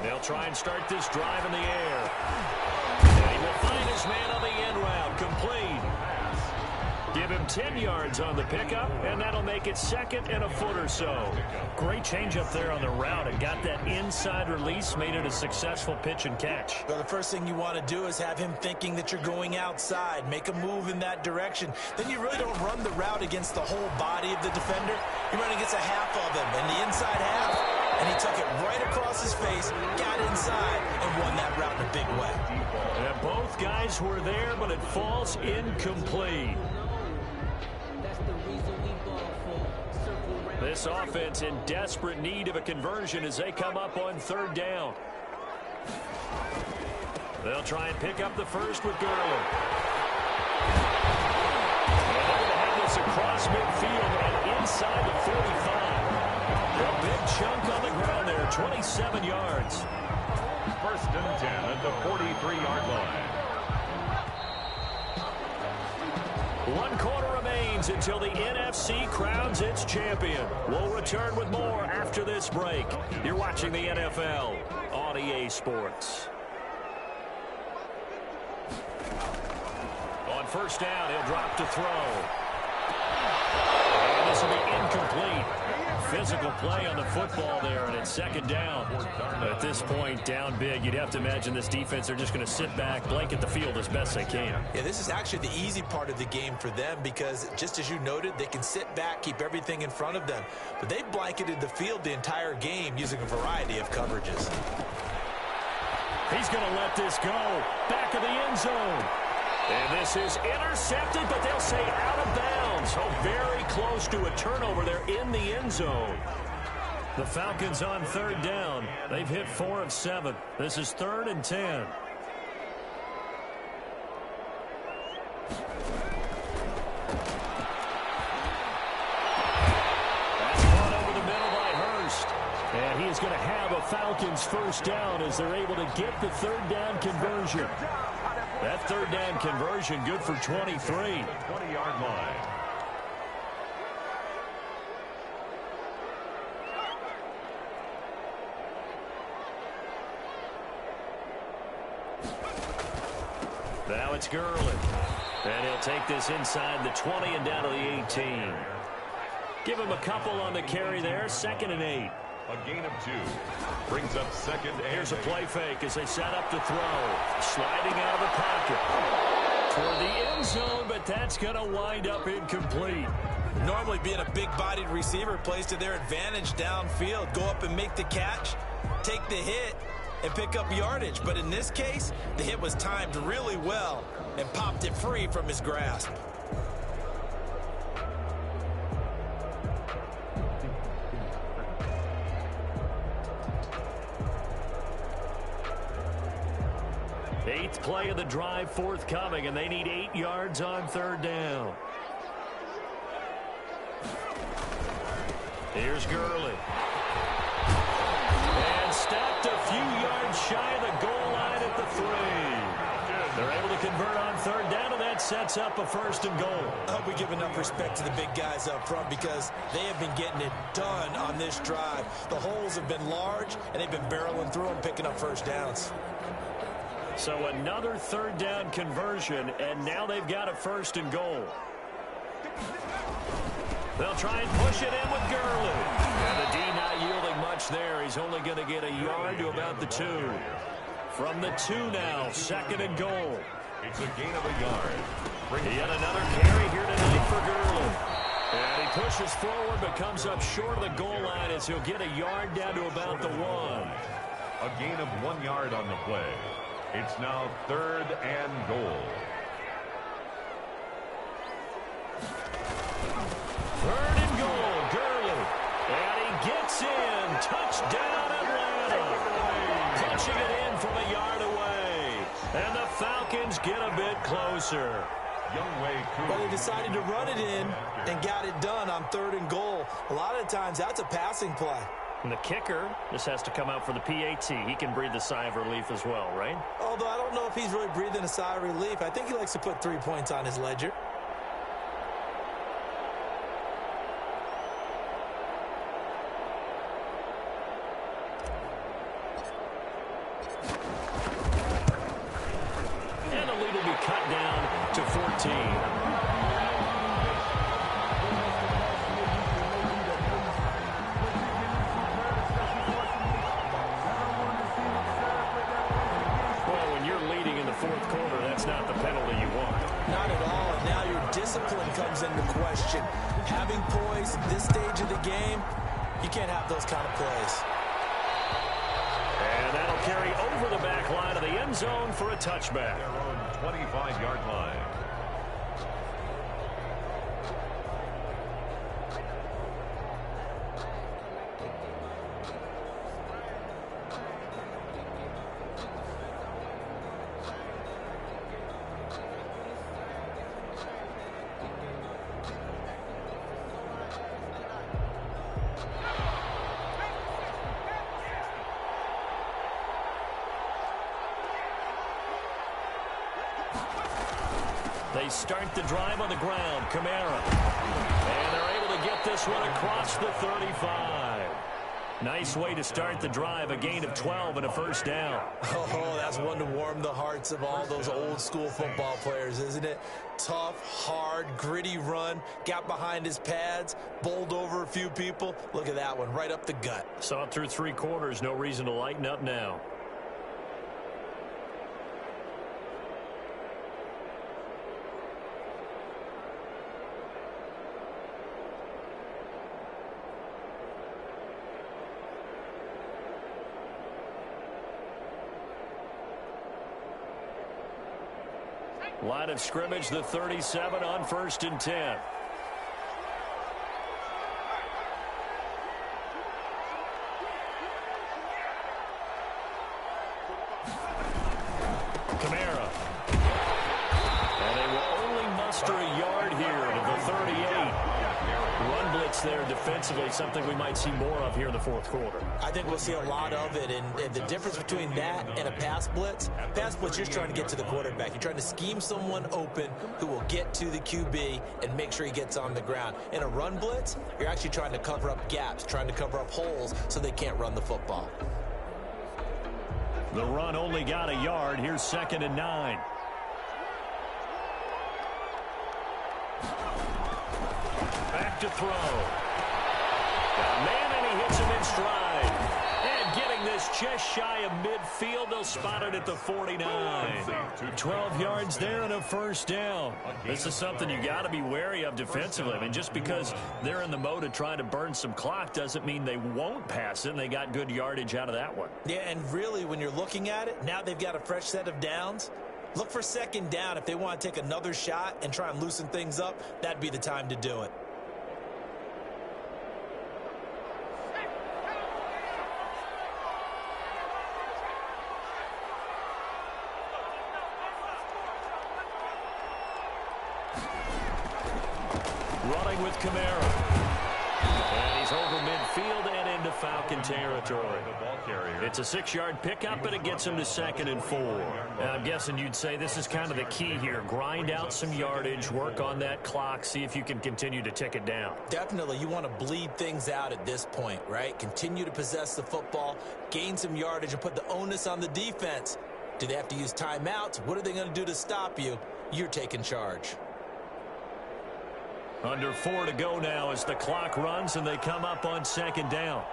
They'll try and start this drive in the air. And he will find his man on the end route. Complete. Give him 10 yards on the pickup, and that'll make it second and a foot or so. Great change up there on the route and got that inside release, made it a successful pitch and catch. Well, the first thing you want to do is have him thinking that you're going outside, make a move in that direction. Then you really don't run the route against the whole body of the defender. You run against a half of him, and the inside half, and he took it right across his face, got inside, and won that route in a big way. And both guys were there, but it falls incomplete. This offense in desperate need of a conversion as they come up on third down. They'll try and pick up the first with Gurley. And they're going to have this across midfield and inside the 45. A big chunk on the ground there, 27 yards. First and 10 at the 43-yard line. 1 quarter remains until the NFC crowns its champion. We'll return with more after this break. You're watching the NFL on EA Sports. On first down, he'll drop to throw. And this will be incomplete. Physical play on the football there, and it's second down. At this point, down big, you'd have to imagine this defense, they're just going to sit back, blanket the field as best they can. Yeah, this is actually the easy part of the game for them because, just as you noted, they can sit back, keep everything in front of them. But they blanketed the field the entire game using a variety of coverages. He's going to let this go. Back of the end zone. And this is intercepted, but they'll say out of bounds. So very close to a turnover there in the end zone. The Falcons on third down. They've hit 4 of 7. This is 3rd and 10. That's caught over the middle by Hurst. And he is going to have a Falcons first down as they're able to get the third down conversion. That third down conversion good for 23. 20-yard line. Now it's Gurley. And he'll take this inside the 20 and down to the 18. Give him a couple on the carry there. 2nd and 8. A gain of 2. Brings up second. Here's a play fake as they set up to throw. Sliding out of the pocket. Toward the end zone, but that's going to wind up incomplete. Normally being a big-bodied receiver plays to their advantage downfield. Go up and make the catch, take the hit, and pick up yardage. But in this case, the hit was timed really well and popped it free from his grasp. Eighth play of the drive forthcoming, and they need 8 yards on third down. Here's Gurley. And stacked a few yards shy of the goal line at the 3. They're able to convert on third down, and that sets up a 1st and goal. I hope we give enough respect to the big guys up front because they have been getting it done on this drive. The holes have been large, and they've been barreling through them, picking up first downs. So another third down conversion, and now they've got a 1st and goal. They'll try and push it in with Gurley. And the D not yielding much there. He's only going to get a yard to about the 2. From the 2 now, 2nd and goal. It's a gain of a yard. Yet another carry here tonight for Gurley. And he pushes forward but comes up short of the goal line as he'll get a yard down to about the 1. A gain of 1 yard on the play. It's now 3rd and goal. 3rd and goal, Gurley. And he gets in. Touchdown, Atlanta. Punching it in from a yard away. And the Falcons get a bit closer. But they decided to run it in and got it done on 3rd and goal. A lot of the times, that's a passing play. And the kicker just has to come out for the PAT. He can breathe a sigh of relief as well, right? Although I don't know if he's really breathing a sigh of relief. I think he likes to put 3 points on his ledger. And the lead will be cut down to 14. Fourth quarter, that's not the penalty you want. Not at all, and now your discipline comes into question. Having poise at this stage of the game, you can't have those kind of plays. And that'll carry over the back line of the end zone for a touchback. Their own 25-yard line. They start the drive on the ground. Kamara. And they're able to get this one across the 35. Nice way to start the drive. A gain of 12 and a first down. Oh, that's one to warm the hearts of all those old school football players, isn't it? Tough, hard, gritty run. Got behind his pads. Bowled over a few people. Look at that one. Right up the gut. Saw it through 3 quarters. No reason to lighten up now. Line of scrimmage, the 37 on 1st and 10. Kamara. And they will only muster a yard here to the 38. Run blitz there defensively, something we might see more of here in the fourth quarter. I think we'll see a lot of it, and the difference between that and a pass blitz, you're just trying to get to the quarterback. You're trying to scheme someone open who will get to the QB and make sure he gets on the ground. In a run blitz, you're actually trying to cover up gaps, trying to cover up holes so they can't run the football. The run only got a yard. Here's 2nd and 9. Back to throw. Got a man, and he hits him in stride. And getting this just shy of midfield, they'll spot it at the 49. 12 yards there and a first down. This is something you got to be wary of defensively. I mean, just because they're in the mode of trying to burn some clock doesn't mean they won't pass it, and they got good yardage out of that one. Yeah, and really, when you're looking at it, now they've got a fresh set of downs. Look for 2nd down. If they want to take another shot and try and loosen things up, that'd be the time to do it. Running with Kamara. And he's over midfield and into Falcon territory. It's a 6-yard pickup, and it gets him to 2nd and 4. And I'm guessing you'd say this is kind of the key here. Grind out some yardage, work on that clock, see if you can continue to tick it down. Definitely, you want to bleed things out at this point, right? Continue to possess the football, gain some yardage, and put the onus on the defense. Do they have to use timeouts? What are they going to do to stop you? You're taking charge. Under 4 to go now as the clock runs, and they come up on 2nd down.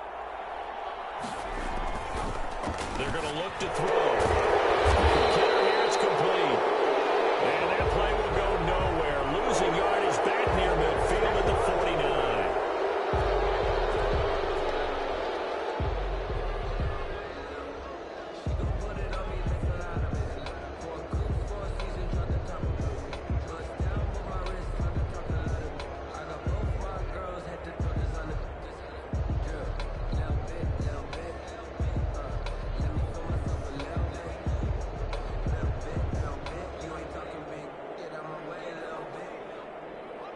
They're going to look to throw. Here it's complete. And that play will go nowhere. Losing yardage back near midfield at the 49.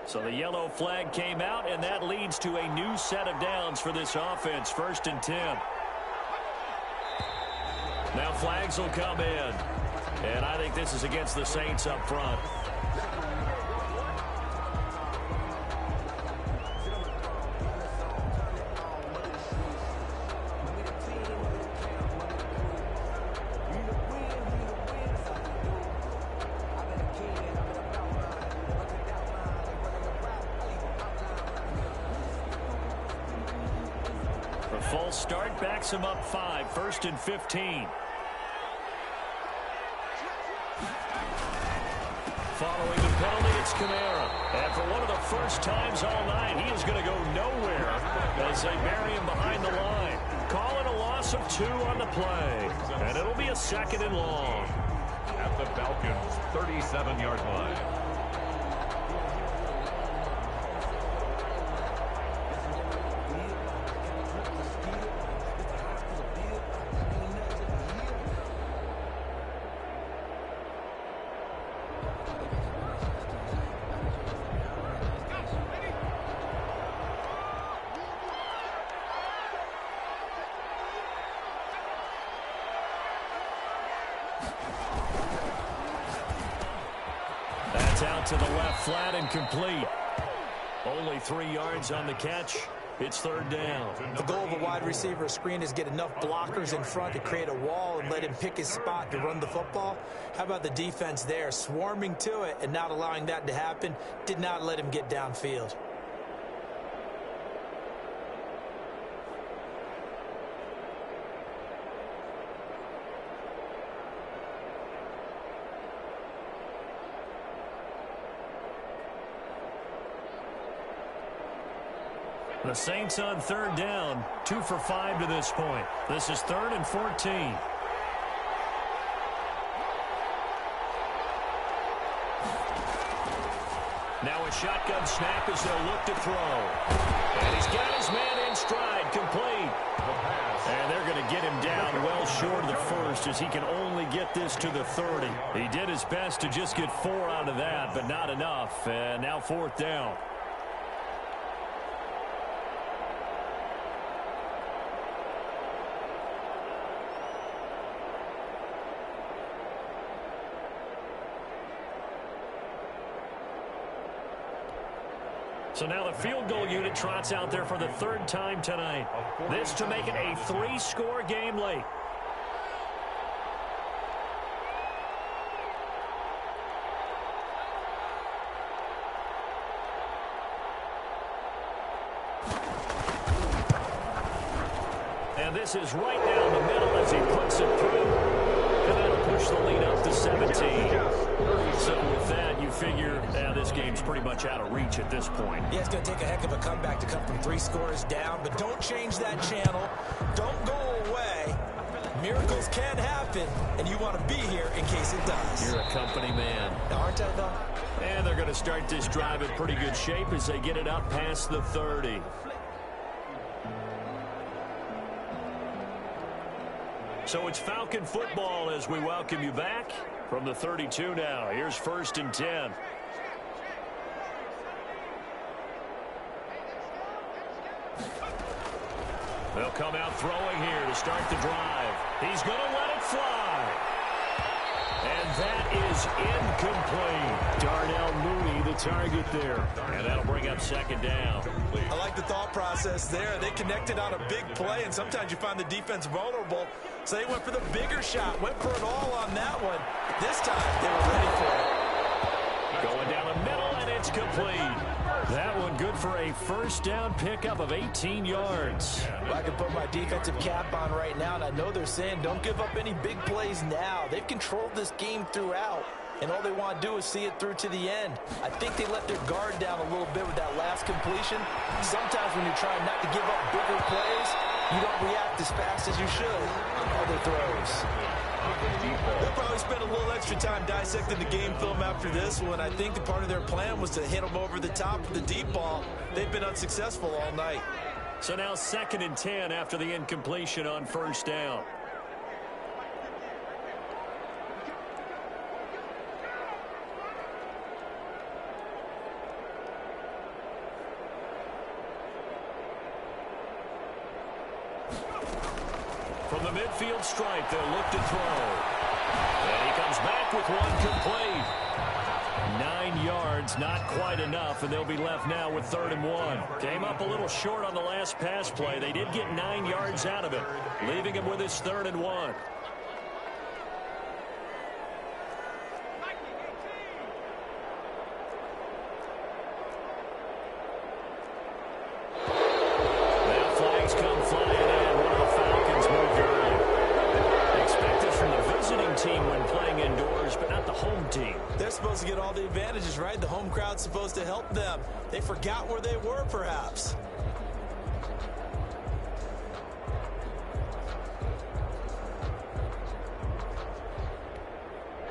So the yellow flag came out, and that leads to a new set of downs for this offense. 1st and 10. Now flags will come in. And I think this is against the Saints up front. The false start backs him up 5. 1st and 15. Following the penalty, it's Kamara. And for one of the first times all night, he is going to go nowhere as they bury him behind the line. Calling a loss of 2 on the play. And it'll be a 2nd and long. At the Falcons' 37-yard line. That's out to the left, flat and complete. Only 3 yards on the catch. It's 3rd down. The goal of a wide receiver screen is get enough blockers in front to create a wall and let him pick his spot to run the football. How about the defense there, swarming to it and not allowing that to happen? Did not let him get downfield. The Saints on 3rd down, 2 for 5 to this point. This is 3rd and 14. Now a shotgun snap as they'll look to throw. And he's got his man in stride, complete. And they're going to get him down well short of the first as he can only get this to the 30. He did his best to just get 4 out of that, but not enough. And now 4th down. So now the field goal unit trots out there for the 3rd time tonight. This to make it a 3-score game late. And this is right down the middle as he puts it through. And that'll push the lead up to 17. So with that, you figure this game's pretty much out of reach at this point. Yeah, it's going to take a heck of a comeback to come from 3 scores down, but don't change that channel. Don't go away. Miracles can happen, and you want to be here in case it does. You're a company man. Aren't I, though? And they're going to start this drive in pretty good shape as they get it up past the 30. So it's Falcon football as we welcome you back from the 32 now. Here's 1st and 10. They'll come out throwing here to start the drive. He's going to let it fly. And that is incomplete. Darnell Mooney, the target there. And that'll bring up 2nd down. I like the thought process there. They connected on a big play, and sometimes you find the defense vulnerable. So they went for the bigger shot, went for it all on that one. This time, they were ready for it. Going down the middle, and it's complete. That one good for a 1st down pickup of 18 yards. Well, I can put my defensive cap on right now, and I know they're saying don't give up any big plays now. They've controlled this game throughout, and all they want to do is see it through to the end. I think they let their guard down a little bit with that last completion. Sometimes when you're trying not to give up bigger plays, you don't react as fast as you should on other throws. They'll probably spend a little extra time dissecting the game film after this one. I think the part of their plan was to hit them over the top with the deep ball. They've been unsuccessful all night. So now 2nd and 10 after the incompletion on 1st down. midfield stripe. They'll look to throw. And he comes back with one complete. 9 yards, not quite enough, and they'll be left now with 3rd and 1. Came up a little short on the last pass play. They did get 9 yards out of it, leaving him with his 3rd and 1. Now flags come flying in. One of the Falcons moved early. Expect this from the visiting team when playing indoors, but not the home team. They're supposed to get all the advantages, right? The home crowd's supposed to help them. They forgot where they were, perhaps.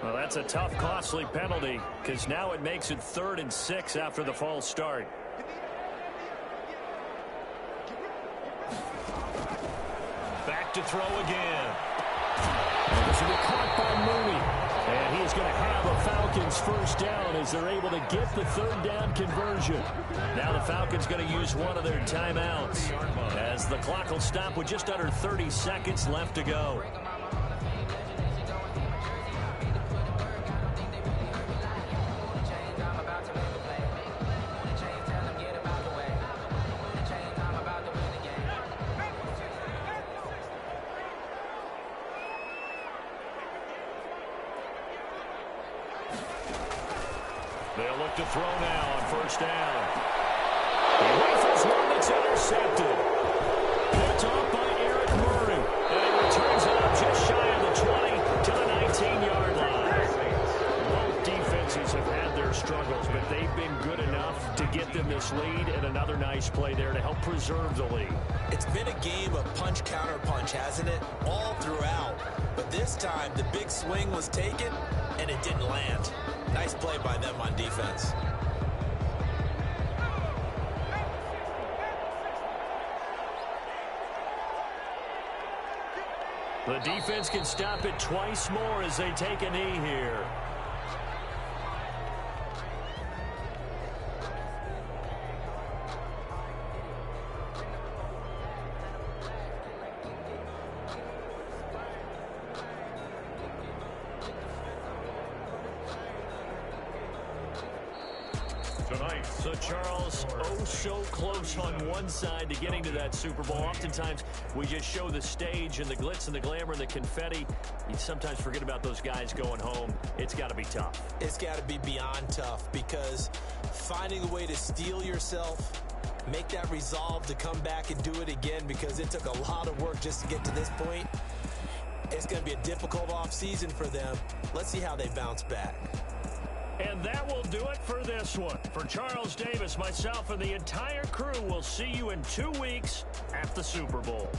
Well, that's a tough, costly penalty, because now it makes it 3rd and 6 after the false start. Back to throw again. This will be caught by Mooney. And he's going to have a Falcons first down as they're able to get the 3rd down conversion. Now the Falcons going to use one of their timeouts as the clock will stop with just under 30 seconds left to go. They'll look to throw now on 1st down. He rifles one that's intercepted. Picked off by Eric Murray. And he returns it up just shy of the 20 to the 19-yard line. Both defenses have had their struggles, but they've been good enough to get them this lead, and another nice play there to help preserve the lead. It's been a game of punch-counter-punch, hasn't it? All throughout. But this time, the big swing was taken, and it didn't land. Nice play by them on defense. The defense can stop it twice more as they take a knee here. So, Charles, oh so close on one side to getting to that Super Bowl. Oftentimes, we just show the stage and the glitz and the glamour and the confetti. You sometimes forget about those guys going home. It's got to be tough. It's got to be beyond tough, because finding a way to steel yourself, make that resolve to come back and do it again, because it took a lot of work just to get to this point. It's going to be a difficult offseason for them. Let's see how they bounce back. And that will do it for this one. For Charles Davis, myself, and the entire crew, we'll see you in 2 weeks at the Super Bowl.